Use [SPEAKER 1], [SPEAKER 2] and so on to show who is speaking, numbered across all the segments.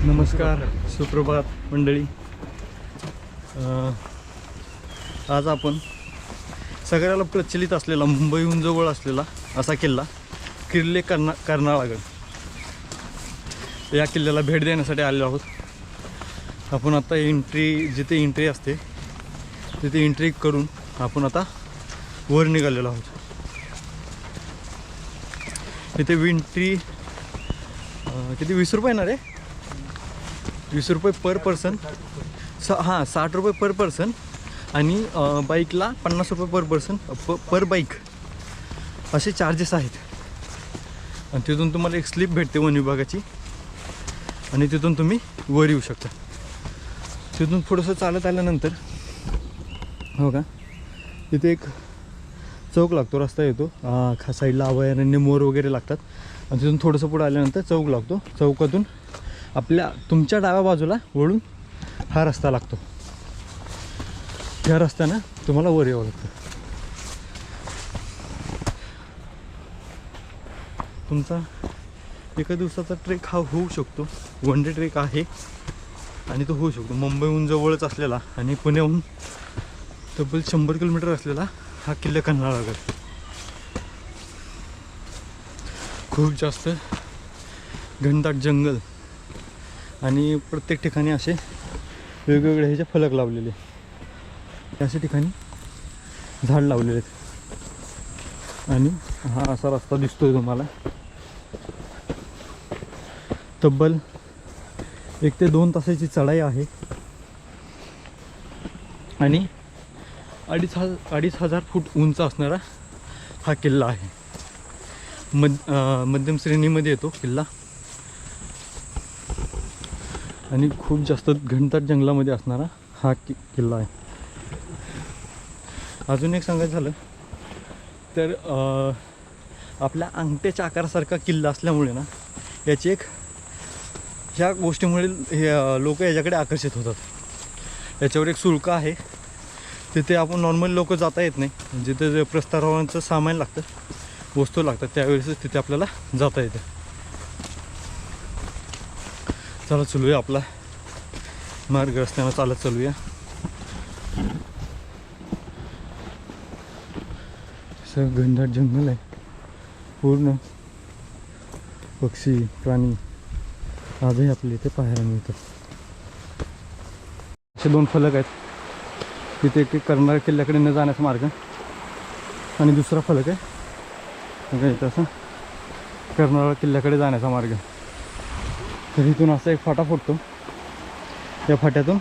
[SPEAKER 1] नमस्कार, सुप्रभात मंडळी. आज आपण सगळ्याला प्रचलित असलेला, मुंबईहून जवळ असलेला असा किल्ला कर्नाळागड या किल्ल्याला भेट देण्यासाठी आलेलो आहोत. आपण आता जिथे एंट्री असते तिथे एंट्री करून आपण आता वर निघालेलो आहोत. इथे एंट्री किती 20 रुपये येणार आहे? 20 रुपये पर पर्सन. 60 रुपये पर पर्सन आणि बाईकला 50 रुपये पर पर्सन पर बाईक असे चार्जेस आहेत. आणि तिथून तुम्हाला एक स्लिप भेटते वन विभागाची आणि तिथून तुम्ही वर येऊ शकता. तिथून थोडंसं चालत आल्यानंतर हो का तिथे एक चौक लागतो, रस्ता येतो. साईडला अभयारण्य, मोर वगैरे लागतात. आणि तिथून थोडंसं पुढे आल्यानंतर चौक लागतो. चौकातून तुमच्या डाव्या बाजूला वळून हा रस्ता लागतो. ह्या रस्त्यानं तुम्हाला वर यावं लागतं. तुमचा एका दिवसाचा ट्रेक हा होऊ शकतो. वन डे ट्रेक आहे आणि तो होऊ शकतो. मुंबईहून जवळच असलेला आणि पुण्याहून तब्बल 100 किलोमीटर असलेला हा किल्ला कर्नाळागड. खूप जास्त घनदाट जंगल आणि प्रत्येक ठिकाणी असे वेगवेगळे ह्याचे फलक लावलेले. अशा ठिकाणी झाड लावलेले आहेत. आणि हा असा रस्ता दिसतोय तुम्हाला. तब्बल 1 ते 2 तासाची चढाई आहे आणि 2,500 फूट उंच असणारा हा किल्ला आहे. मध्यम श्रेणीमध्ये येतो किल्ला आणि खूप जास्त घनदाट जंगलामध्ये असणारा हा किल्ला आहे. अजून एक सांगायचं झालं तर आपल्या अंगठ्याच्या आकारासारखा किल्ला असल्यामुळे ना ह्या गोष्टीमुळे लोक याच्याकडे आकर्षित होतात. याच्यावर एक शुल्क आहे. तिथे आपण नॉर्मल लोक जाता येत नाही. जिथे प्रस्तारावांचं सामान लागतं, वस्तू लागतात, त्यावेळेसच तिथे आपल्याला जाता येतं. चला चलूया, आपला मार्ग रस्त्यानं चालत चालूया. सगळं घनदाट जंगल आहे पूर्ण. पक्षी, प्राणी आजही आपल्या इथे पाहायला मिळतात. असे 2 फलक आहेत. तिथे एक कर्नाळ किल्ल्याकडे न जाण्याचा मार्ग आणि दुसरा फलक आहे इथं असं कर्नाळ किल्ल्याकडे जाण्याचा मार्ग. तर इथून असा एक फाटा फुटतो. या फाट्यातून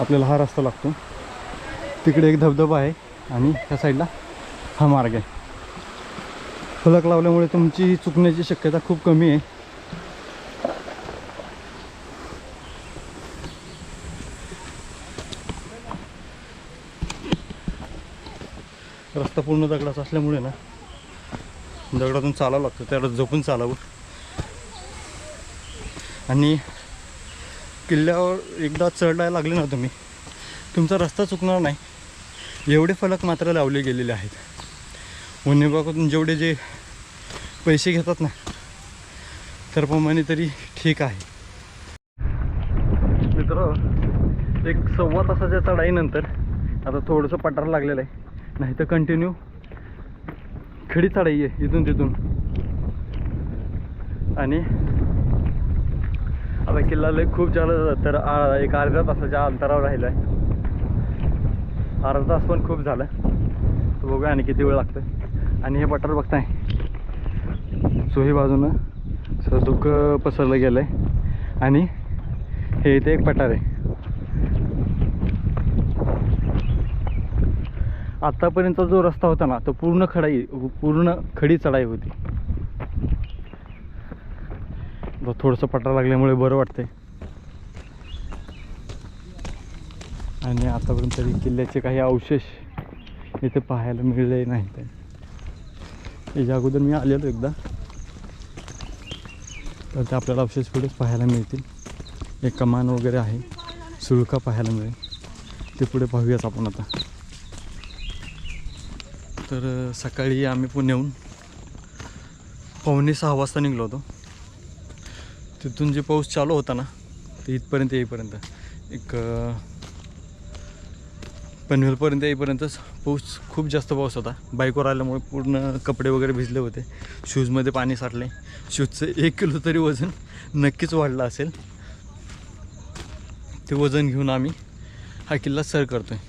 [SPEAKER 1] आपल्याला हा रस्ता लागतो. तिकडे एक धबधबा आहे आणि त्या साईडला हा मार्ग आहे. फलक लावल्यामुळे तुमची चुकण्याची शक्यता खूप कमी आहे. रस्ता पूर्ण दगडाचा असल्यामुळे ना दगडातून चालावं लागतं. त्याला जपून चालावं. आणि किल्ल्यावर एकदा चढायला लागले ना तुम्ही, तुमचा रस्ता चुकणार नाही. एवढे फलक मात्र लावले गेलेले आहेत. वन विभागातून जेवढे जे पैसे घेतात ना तर प्रमाणे तरी ठीक आहे. मित्र, एक 1.25 तासाच्या चढाईनंतर आता थोडंसं पठार लागलेलं आहे. नाही तर कंटिन्यू खडी चढाई आहे इथून तिथून. आणि आता किल्ला खूप झालं तर एक अर्ध्या तासाच्या अंतरावर राहिलं आहे. अर्धा तास पण खूप झालं. तर बघूया आणि किती वेळ लागतं. आणि हे पठार बघताय, चोही बाजूनं सगळं धुकं पसरलं गेलं आहे. आणि हे इथे एक पठार आहे. आत्तापर्यंतचा जो रस्ता होता ना तो पूर्ण खडी चढाई होती. थोडंसं पठार लागल्यामुळे बरं वाटतंय. आणि आतापर्यंत तरी किल्ल्याचे काही अवशेष इथे पाहायला मिळले नाहीत. याच्या अगोदर मी आलेलो एकदा, तर ते आपल्याला अवशेष पुढेच पाहायला मिळतील. एक कमान वगैरे आहे, सुळका पाहायला मिळेल. ते पुढे पाहूयाच आपण आता. तर सकाळी आम्ही पुण्याहून 5:45 वाजता निघलो होतो. तिथून जे पाऊस चालू होता ना ते इथपर्यंत येईपर्यंत एक पनवेलपर्यंत येईपर्यंतच पाऊस खूप जास्त पाऊस होता. बाईकवर आल्यामुळे पूर्ण कपडे वगैरे भिजले होते, शूजमध्ये पाणी साठले. शूजचं 1 किलो तरी वजन नक्कीच वाढलं असेल. ते वजन घेऊन आम्ही हा किल्ला सर करतो आहे.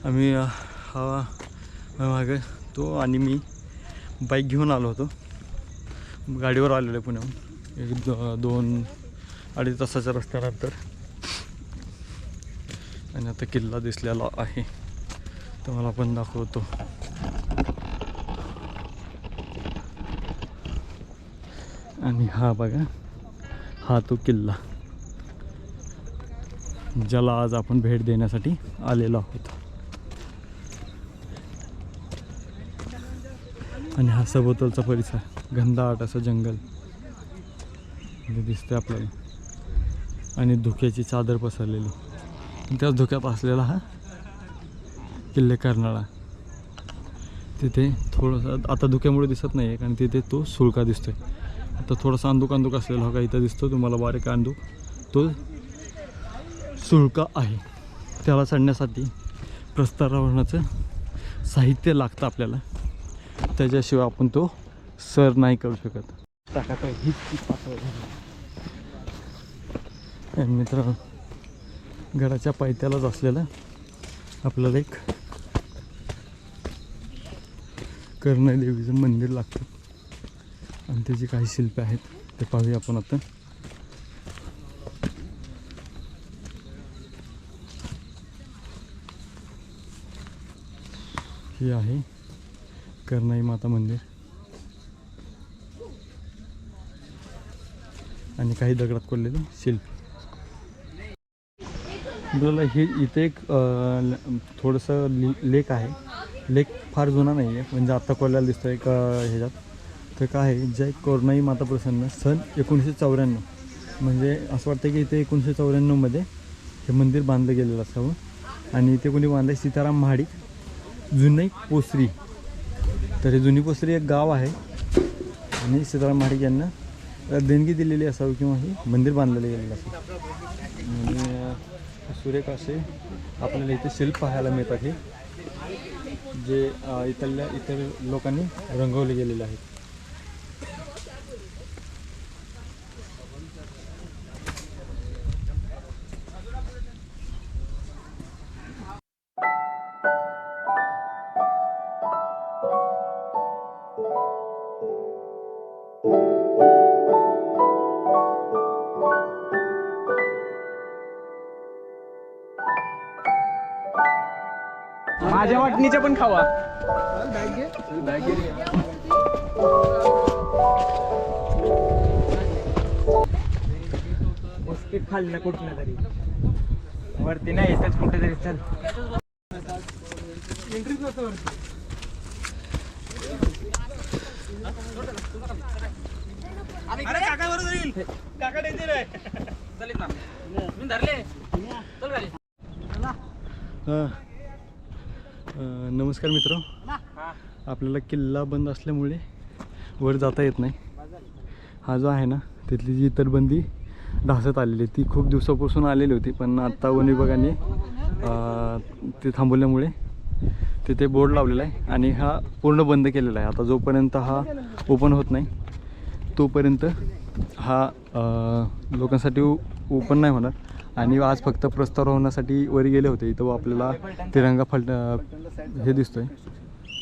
[SPEAKER 1] आम्ही हा मागे तो आणि मी बाईक घेऊन आलो होतो, गाडीवर आलेलो आहे पुण्याहून. एक 2-2.5 तासाच्या रस्त्यानंतर. आणि आता किल्ला दिसलेला आहे, तर मला पण दाखवतो. आणि हा बघा, हा तो किल्ला ज्याला आज आपण भेट देण्यासाठी आलेलो आहोत. आणि हा सभोवतालचा परिसर, घनदाट असं जंगल दिसतंय आपल्याला. आणि धुक्याची चादर पसरलेली. त्याच धुक्यात असलेला हा किल्ले कर्नाळा. तिथे थोडंसं आता धुक्यामुळे दिसत नाही आहे, कारण तिथे तो सुळका दिसतोय. आता थोडासा अंदूक असलेला हा इथं दिसतो तुम्हाला, बारीक अंदूक. तो सुळका आहे. त्याला चढण्यासाठी प्रस्तरावरणाचं साहित्य लागतं आपल्याला, त्याच्याशिवाय आपण तो सर नाही करू शकत. टाकाता हीच मित्र, गडाच्या पायथ्यालाच असलेलं आपल्याला एक कर्नाई देवीचं मंदिर लागतं. आणि त्याची काही शिल्पे आहेत, ते पाहूया आपण आता. हे आहे कर्नाई माता मंदिर. आणि काही दगडात कोरलेले शिल्प. आपल्याला हे इथे एक थोडंसं लेक आहे. लेक फार जुना नाही आहे, म्हणजे आत्ता कोरलेला दिसतो एक ह्याच्यात. तर काय आहे, जय कर्नाई माता प्रसन्न सन 1994, म्हणजे असं वाटतं की इथे 1994मध्ये हे मंदिर बांधलं गेलेलं असावं. आणि इथे कोणी बांधलं, सीताराम महाडिक, जुनी पोसरी. तर हे जुनी पोसरी एक गाव आहे, आणि सीताराम महाडिक यांना देणगी दिलेली असावी किंवा हे मंदिर बांधलेलं गेलेलं असावं. आणि सुरेख असे आपल्याला इथे शिल्प पाहायला मिळतात, हे जे इतर लोकांनी रंगवले गेलेले आहेत.
[SPEAKER 2] माझ्या वाटणीच्या पण खावा. खाल्लं कुठलं तरी, वरती नाही येतच कुठे तरी. चल एंट्रीच नसतं वरती. काका बरोबर येईल, काका टेन्शन आहे. चलित ना मी धरले. चल खाली.
[SPEAKER 1] नमस्कार मित्र, आपल्याला किल्ला बंद असल्यामुळे वर जाता येत नाही. हा जो आहे ना, तिथली जी तटबंदी ढासत आलेली, ती खूप दिवसापासून आलेली होती, पण आत्ता वन विभागाने ते थांबवल्यामुळे तिथे बोर्ड लावलेला आहे आणि हा पूर्ण बंद केलेला आहे. आता जोपर्यंत हा ओपन होत नाही तोपर्यंत हा लोकांसाठी ओपन नाही होणार. आणि आज फक्त प्रस्तावनासाठी वर गेले होते, इथं आपल्याला तिरंगा हे दिसतोय,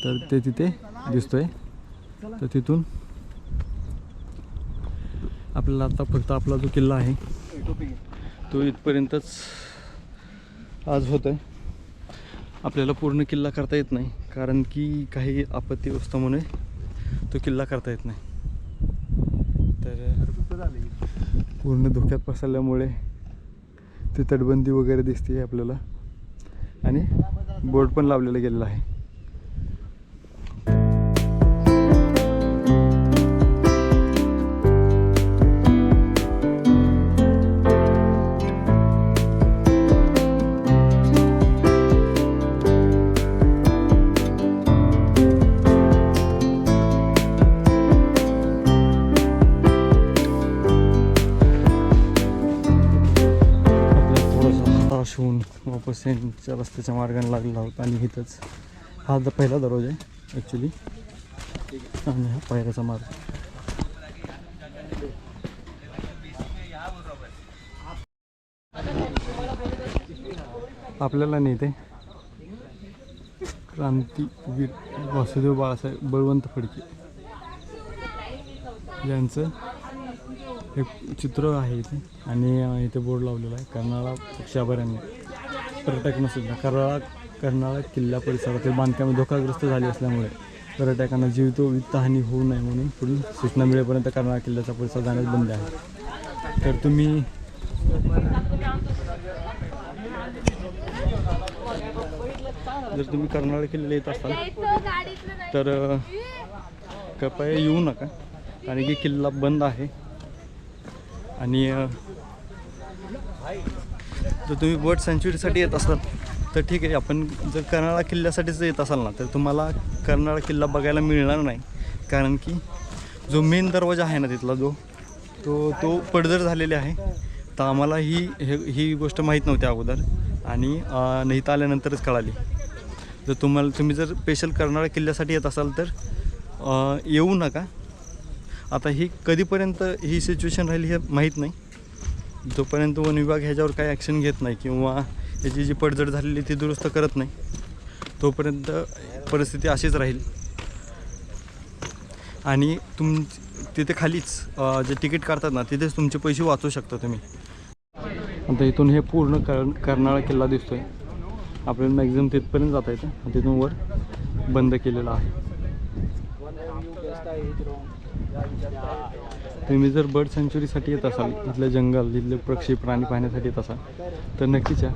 [SPEAKER 1] तर ते तिथे दिसतोय. तर तिथून आपल्याला आता फक्त आपला जो किल्ला आहे तो इथपर्यंतच आज होत आहे. आपल्याला पूर्ण किल्ला करता येत नाही, कारण की काही आपत्तीग्रस्तामुळे तो किल्ला करता येत नाही. तर पूर्ण धोक्यात पसरल्यामुळे ती तटबंदी वगैरे दिसते आपल्याला, आणि बोर्ड पण लावलेला गेलेला आहे. फ्रेश होऊन वापस यांच्या रस्त्याच्या मार्गाने लागलेलो आहोत. आणि इथंच हा पहिला दरवाजा आहे ॲक्च्युली, आणि हा पायऱ्याचा मार्ग. आपल्याला नाही ते क्रांतीवीर वासुदेव बाळासाहेब बळवंत फडके यांचं एक चित्र आहे इथे. आणि इथे बोर्ड लावलेला आहे कर्नाळा पक्षी अभयारण्य. पर्यटकांना सुद्धा कर्नाळा किल्ला परिसरातील बांधकामे धोकाग्रस्त झाली असल्यामुळे पर्यटकांना जीवितहानी होऊ नये म्हणून पुढील सूचना मिळेपर्यंत कर्नाळा किल्ल्याचा परिसर जाण्यास बंद आहे. तर तुम्ही जर तुम्ही कर्नाळा किल्ल्याला येत असाल तर कृपया येऊ नका, कारण की किल्ला बंद आहे. आणि जर तुम्ही बर्ड सँच्युरीसाठी येत असाल तर ठीक आहे. आपण जर कर्नाळा किल्ल्यासाठीच येत असाल ना तर तुम्हाला कर्नाळा किल्ला बघायला मिळणार नाही, कारण की जो मेन दरवाजा आहे ना तिथला तो पडझड झालेले आहे. तर आम्हाला ही गोष्ट माहीत नव्हती अगोदर, आणि इथं आल्यानंतरच कळाली. जर तुम्ही जर स्पेशल कर्नाळा किल्ल्यासाठी येत असाल तर येऊ नका. आता ही कधीपर्यंत ही सिच्युएशन राहील हे माहीत नाही. जोपर्यंत वन विभाग ह्याच्यावर काही ॲक्शन घेत नाही किंवा याची जी पडझड झालेली ती दुरुस्त करत नाही, तोपर्यंत परिस्थिती अशीच राहील. आणि तिथे खालीच जे तिकीट काढतात ना तिथेच तुमचे पैसे वाचवू शकता तुम्ही. आता इथून हे पूर्ण कर्नाळा किल्ला दिसतोय. आपल्याला मॅक्झिमम तिथपर्यंत जाता येतं. तिथून वर बंद केलेलं आहे. तुम्ही जर बर्ड सँच्युरीसाठी येत असाल, इथलं जंगल, इथले पक्षी प्राणी पाहण्यासाठी येत असाल तर नक्कीच या.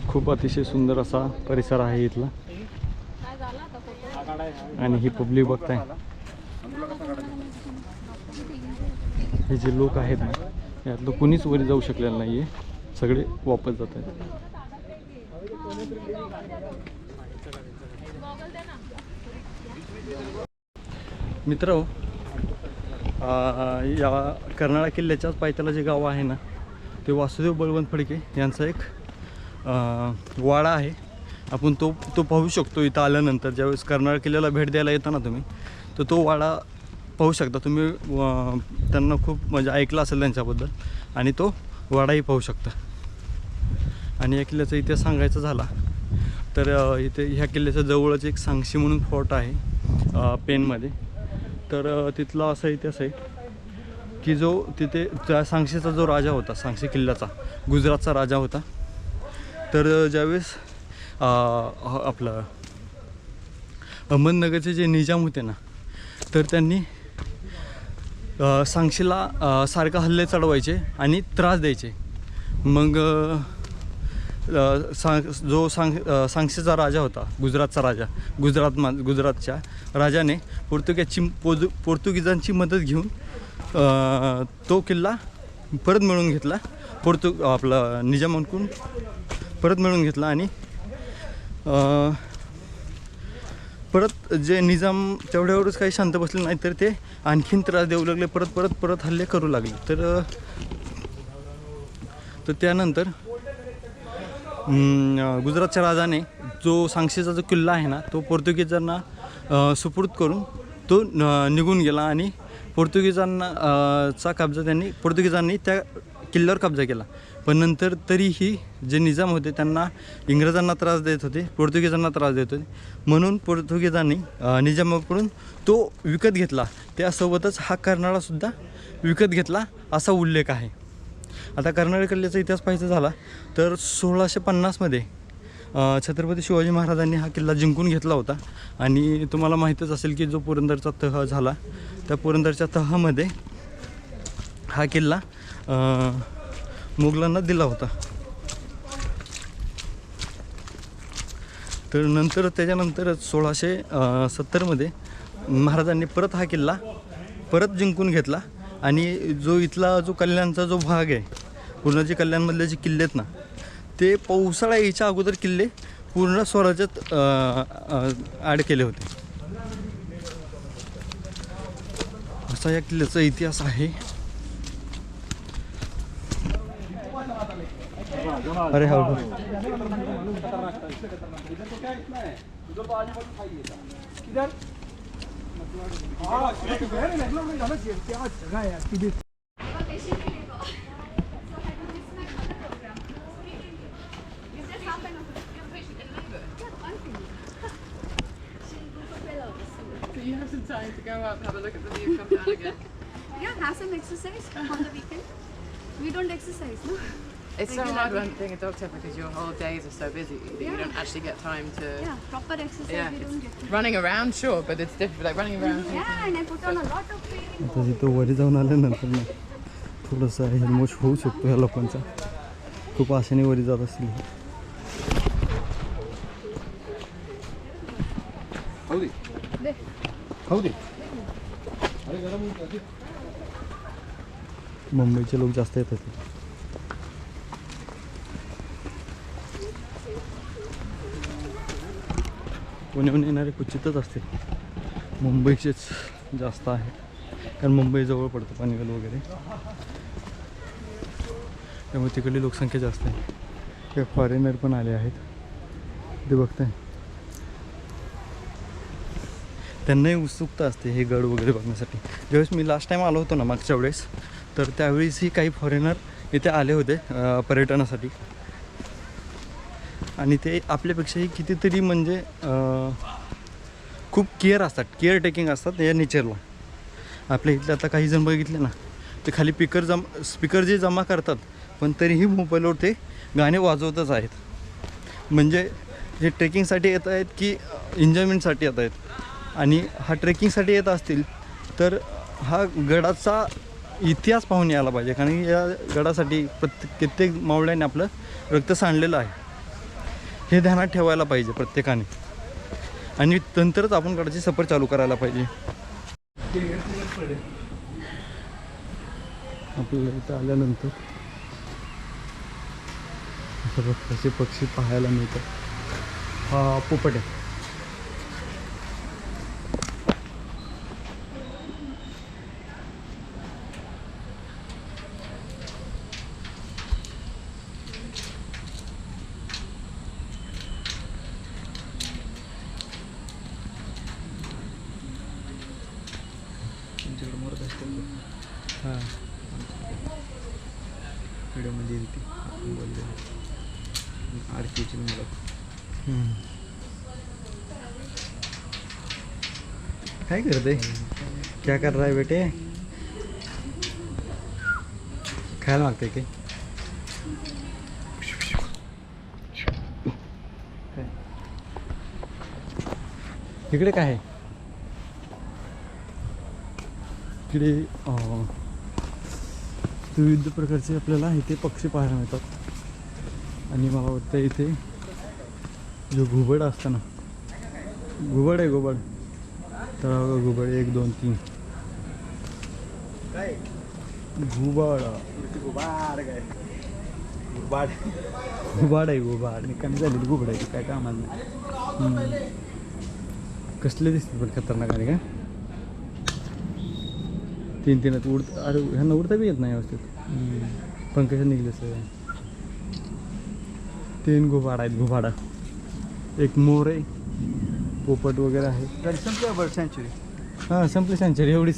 [SPEAKER 1] खूप अतिशय सुंदर असा परिसर आहे इथला. आणि ही पब्लिक बघताय, हे जे लोक आहेत ना यातलं कुणीच वर जाऊ शकलेलं नाही आहे. सगळे वापस जात आहेत. मित्र, या कर्नाळा किल्ल्याच्याच पायथ्याला जे गाव आहे ना ते वासुदेव बळवंत फडके यांचा एक वाडा आहे. आपण तो पाहू शकतो इथं आल्यानंतर. ज्यावेळेस कर्नाळा किल्ल्याला भेट द्यायला येता ना तुम्ही, तर तो वाडा पाहू शकता तुम्ही. त्यांना खूप म्हणजे ऐकलं असेल त्यांच्याबद्दल, आणि तो वाडाही पाहू शकता. आणि या किल्ल्याचा इतिहास सांगायचा झाला तर इथे ह्या किल्ल्याच्या जवळच एक सांगशी म्हणून फोर्ट आहे पेनमध्ये. तर तिथला असा इतिहास आहे की जो तिथे त्या सांगशीचा जो राजा होता, सांगशी किल्ल्याचा गुजरातचा राजा होता. तर ज्यावेळेस आपलं अहमदनगरचे जे निजाम होते ना, तर त्यांनी सांगशीला सारखा हल्ले चढवायचे आणि त्रास द्यायचे. मग सांगशीचा राजा होता, गुजरातचा राजा, गुजरातच्या राजाने पोर्तुगीजांची मदत घेऊन तो किल्ला परत मिळवून घेतला. आपला निजामांकडून परत मिळवून घेतला. आणि परत जे निजाम तेवढ्यावरच काही शांत बसले नाही, तर ते आणखीन त्रास देऊ लागले, परत हल्ले करू लागले. तर त्यानंतर गुजरातच्या राजाने जो सांगशीचा जो किल्ला आहे ना तो पोर्तुगीजांना सुपूर्द करून तो निघून गेला. आणि पोर्तुगीजांनी त्या किल्ल्यावर कब्जा केला. पण नंतर तरीही जे निजाम होते त्यांना इंग्रजांना त्रास देत होते, पोर्तुगीजांना त्रास देत होते, म्हणून पोर्तुगीजांनी निजामाकडून तो विकत घेतला. त्यासोबतच हा कर्नाळासुद्धा विकत घेतला असा उल्लेख आहे. आता कर्नाळा किल्ल्याचा इतिहास पाहायचा झाला तर 1650मध्ये छत्रपती शिवाजी महाराजांनी हा किल्ला जिंकून घेतला होता. आणि तुम्हाला माहीतच असेल की जो पुरंदरचा तह झाला, त्या पुरंदरच्या तहामध्ये हा किल्ला मुघलांना दिला होता. तर त्याच्यानंतर 1670मध्ये महाराजांनी परत हा किल्ला परत जिंकून घेतला. आणि जो इथला जो कल्याणचा जो भाग आहे, पूर्ण जे कल्याणमधले जे किल्ले आहेत ना, ते पावसाळा यायच्या अगोदर किल्ले पूर्ण स्वराज्यात ॲड केले होते. असा या किल्ल्याचा इतिहास आहे. अरे हा
[SPEAKER 3] You have some time to go up, have a look at the view, come down again.
[SPEAKER 4] Yeah, have some exercise on the weekend. We don't exercise, no?
[SPEAKER 3] It's so hard when being a doctor because your whole days are so busy that you don't actually get time to.
[SPEAKER 4] Yeah, proper exercise
[SPEAKER 3] Yeah,
[SPEAKER 4] we don't get.
[SPEAKER 3] running around, sure, but it's different. Like running around.
[SPEAKER 4] Yeah, and I put on a lot of training.
[SPEAKER 1] आता तिथं वरी जाऊन आल्यानंतर ना थोडंसं हेल्मोश होऊ शकतो ह्या लोकांचा. खूप आशेने वरी जात असतील. मुंबईचे लोक जास्त येतात. पुण्याहून येणारे क्वचितच असते. मुंबईचेच जास्त आहे कारण मुंबई जवळ पडतं पनवेल वगैरे, त्यामुळे तिकडली लोकसंख्या जास्त आहे. हे फॉरेनर पण आले आहेत ते बघताय. त्यांनाही उत्सुकता असते हे गड वगैरे बघण्यासाठी. ज्यावेळेस मी लास्ट टाईम आलो होतो ना मागच्या वेळेस, तर त्यावेळेसही काही फॉरेनर इथे आले होते पर्यटनासाठी, आणि ते आपल्यापेक्षाही कितीतरी म्हणजे खूप केअर असतात, केअर टेकिंग असतात या नेचरला. आपल्या इथले आता काही जण बघितले ना, ते खाली स्पीकर जे जमा करतात पण तरीही मोबाईलवर ते गाणे वाजवतच आहेत. म्हणजे जे ट्रेकिंगसाठी येत आहेत की एन्जॉयमेंटसाठी येत आहेत. आणि हा ट्रेकिंगसाठी येत असतील तर हा गडाचा इतिहास पाहून यायला पाहिजे, कारण या गडासाठी कित्येक मावळ्याने आपलं रक्त सांडलेलं आहे. हे ध्यानात ठेवायला पाहिजे प्रत्येकाने, आणि नंतरच आपण गडाची सफर चालू करायला पाहिजे. आपल्याला इथं आल्यानंतर असे पक्षी पाहायला मिळतात. हा पोपट आहे. हां, व्हिडिओमध्ये येईल ती बोलले आरतीची मुलं. काय करते? क्या कर रहा है बेटे? खायला मागते की इकडे काय आहे? इकडे विविध प्रकारचे आपल्याला इथे पक्षी पाहायला मिळतात. आणि मला वाटतं इथे जो घुबड असतं ना, घुबड आहे, घुबड तर घुबड 1 2 3 घुबड घुबाड आहे. घुबाड कमी झालेली घुबड आहे, काय कामाला नाही. कसले दिसते पण खतरनाक आहे का? 3 उडत. अरे ह्यांना उडता बी येत नाही व्यवस्थित. पंकज निघले सगळे. 3 घुबाड आहेत. घुबाडा, एक मोर आहे, पोपट वगैरे आहे.
[SPEAKER 2] संपलं बर्ड सँच्युरी.
[SPEAKER 1] हां संपली सँच्युरी, एवढी